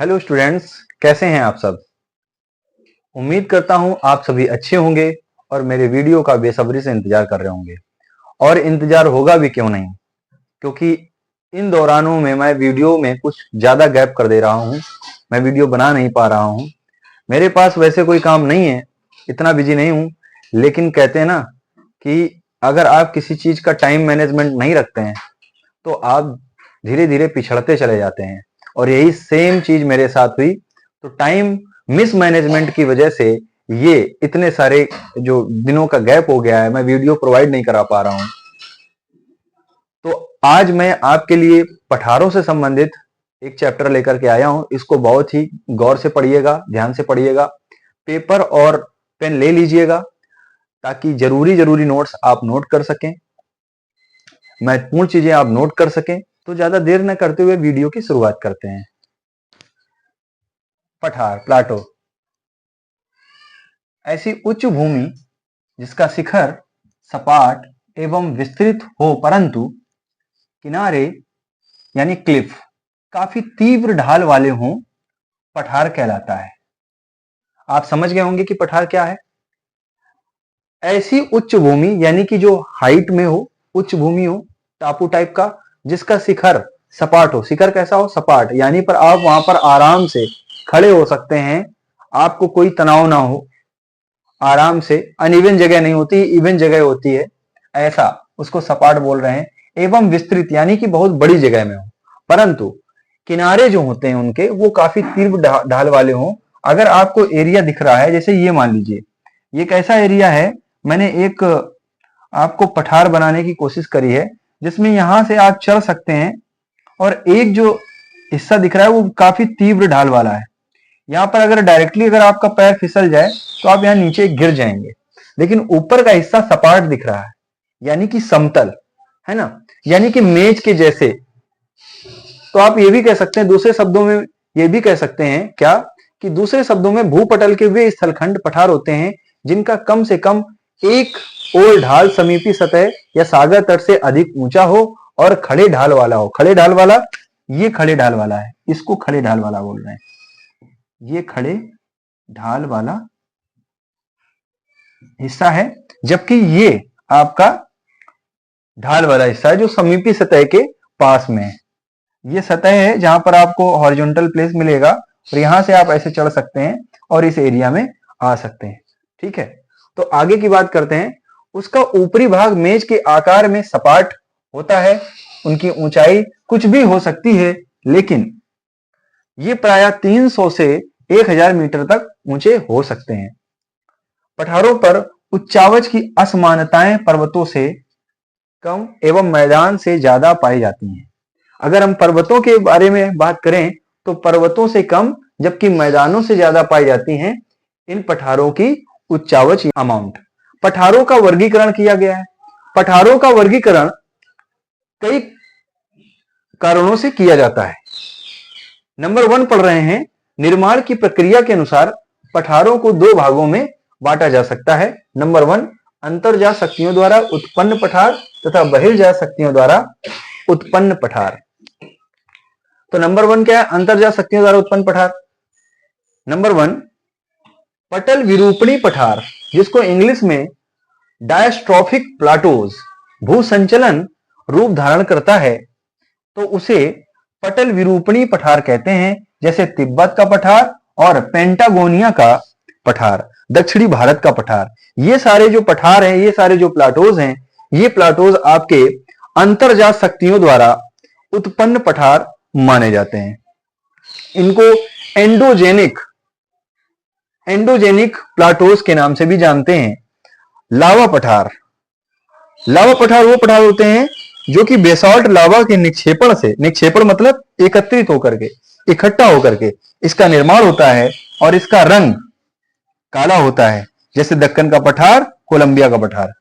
Hello students, कैसे हैं आप सब। उम्मीद करता हूं आप सभी अच्छे होंगे और मेरे वीडियो का बेसब्री से इंतजार कर रहे होंगे। और इंतजार होगा भी क्यों नहीं, क्योंकि इन दौरानों में मैं वीडियो में कुछ ज्यादा गैप कर दे रहा हूं। मैं वीडियो बना नहीं पा रहा हूं। मेरे पास वैसे कोई काम नहीं है, इतना बिजी नहीं हूं, लेकिन कहते हैं ना कि अगर आप किसी चीज का टाइम मैनेजमेंट नहीं रखते हैं तो आप धीरे धीरे पिछड़ते चले जाते हैं। और यही सेम चीज मेरे साथ हुई। तो टाइम मिसमैनेजमेंट की वजह से ये इतने सारे जो दिनों का गैप हो गया है, मैं वीडियो प्रोवाइड नहीं करा पा रहा हूं। तो आज मैं आपके लिए पठारों से संबंधित एक चैप्टर लेकर के आया हूं। इसको बहुत ही गौर से पढ़िएगा, ध्यान से पढ़िएगा। पेपर और पेन ले लीजिएगा ताकि जरूरी जरूरी नोट्स आप नोट कर सकें, महत्वपूर्ण चीजें आप नोट कर सकें। तो ज्यादा देर न करते हुए वीडियो की शुरुआत करते हैं। पठार, प्लाटो, ऐसी उच्च भूमि जिसका शिखर सपाट एवं विस्तृत हो परंतु किनारे यानी क्लिफ काफी तीव्र ढाल वाले हों, पठार कहलाता है। आप समझ गए होंगे कि पठार क्या है। ऐसी उच्च भूमि यानी कि जो हाइट में हो, उच्च भूमि हो, टापू टाइप का, जिसका शिखर सपाट हो। शिखर कैसा हो? सपाट, यानी पर आप वहां पर आराम से खड़े हो सकते हैं, आपको कोई तनाव ना हो, आराम से। अनइवन जगह नहीं होती, इवन जगह होती है, ऐसा उसको सपाट बोल रहे हैं। एवं विस्तृत यानी कि बहुत बड़ी जगह में हो, परंतु किनारे जो होते हैं उनके वो काफी तीव्र ढाल वाले हों। अगर आपको एरिया दिख रहा है, जैसे ये मान लीजिए, ये कैसा एरिया है, मैंने एक आपको पठार बनाने की कोशिश करी है जिसमें यहां से आप चढ़ सकते हैं और एक जो हिस्सा दिख रहा है वो काफी तीव्र ढाल वाला है। यहां पर अगर डायरेक्टली अगर आपका पैर फिसल जाए तो आप यहां नीचे गिर जाएंगे, लेकिन ऊपर का हिस्सा सपाट दिख रहा है, यानी कि समतल है ना, यानी कि मेज के जैसे। तो आप ये भी कह सकते हैं, दूसरे शब्दों में ये भी कह सकते हैं क्या, कि दूसरे शब्दों में भूपटल के वे स्थलखंड पठार होते हैं जिनका कम से कम एक ओर ढाल समीपी सतह या सागर तट से अधिक ऊंचा हो और खड़े ढाल वाला हो। खड़े ढाल वाला, ये खड़े ढाल वाला है, इसको खड़े ढाल वाला बोल रहे हैं। ये खड़े ढाल वाला हिस्सा है, जबकि ये आपका ढाल वाला हिस्सा है जो समीपी सतह के पास में है। ये सतह है जहां पर आपको हॉरिजॉन्टल प्लेस मिलेगा और यहां से आप ऐसे चढ़ सकते हैं और इस एरिया में आ सकते हैं। ठीक है, तो आगे की बात करते हैं। उसका ऊपरी भाग मेज के आकार में सपाट होता है। उनकी ऊंचाई कुछ भी हो सकती है, लेकिन ये प्रायः 300 से 1000 मीटर तक ऊंचे हो सकते हैं। पठारों पर उच्चावच की असमानताएं पर्वतों से कम एवं मैदान से ज्यादा पाई जाती हैं। अगर हम पर्वतों के बारे में बात करें तो पर्वतों से कम जबकि मैदानों से ज्यादा पाई जाती हैं इन पठारों की उच्चावच अमाउंट। पठारों का वर्गीकरण किया गया है। पठारों का वर्गीकरण कई कारणों से किया जाता है। नंबर 1 पढ़ रहे हैं। निर्माण की प्रक्रिया के अनुसार पठारों को 2 भागों में बांटा जा सकता है। नंबर 1, अंतर्जात शक्तियों द्वारा उत्पन्न पठार तथा बहिर्जात शक्तियों द्वारा उत्पन्न पठार। तो नंबर 1 क्या है? अंतर्जात शक्तियों द्वारा उत्पन्न पठार। नंबर 1, पटल विरूपणी पठार, जिसको इंग्लिश में डायस्ट्रॉफिक प्लाटोज भू संचलन रूप धारण करता है, तो उसे पटल विरूपणी पठार कहते हैं। जैसे तिब्बत का पठार और पेंटागोनिया का पठार, दक्षिणी भारत का पठार। ये सारे जो पठार हैं, ये सारे जो प्लाटोज हैं, ये प्लाटोज आपके अंतर्जात शक्तियों द्वारा उत्पन्न पठार माने जाते हैं। इनको एंडोजेनिक प्लाटोज के नाम से भी जानते हैं। लावा पठार, लावा पठार वो पठार होते हैं जो कि बेसाल्ट लावा के निक्षेपण से, निक्षेपण मतलब एकत्रित होकर के, इकट्ठा होकर के इसका निर्माण होता है और इसका रंग काला होता है। जैसे दक्कन का पठार, कोलंबिया का पठार।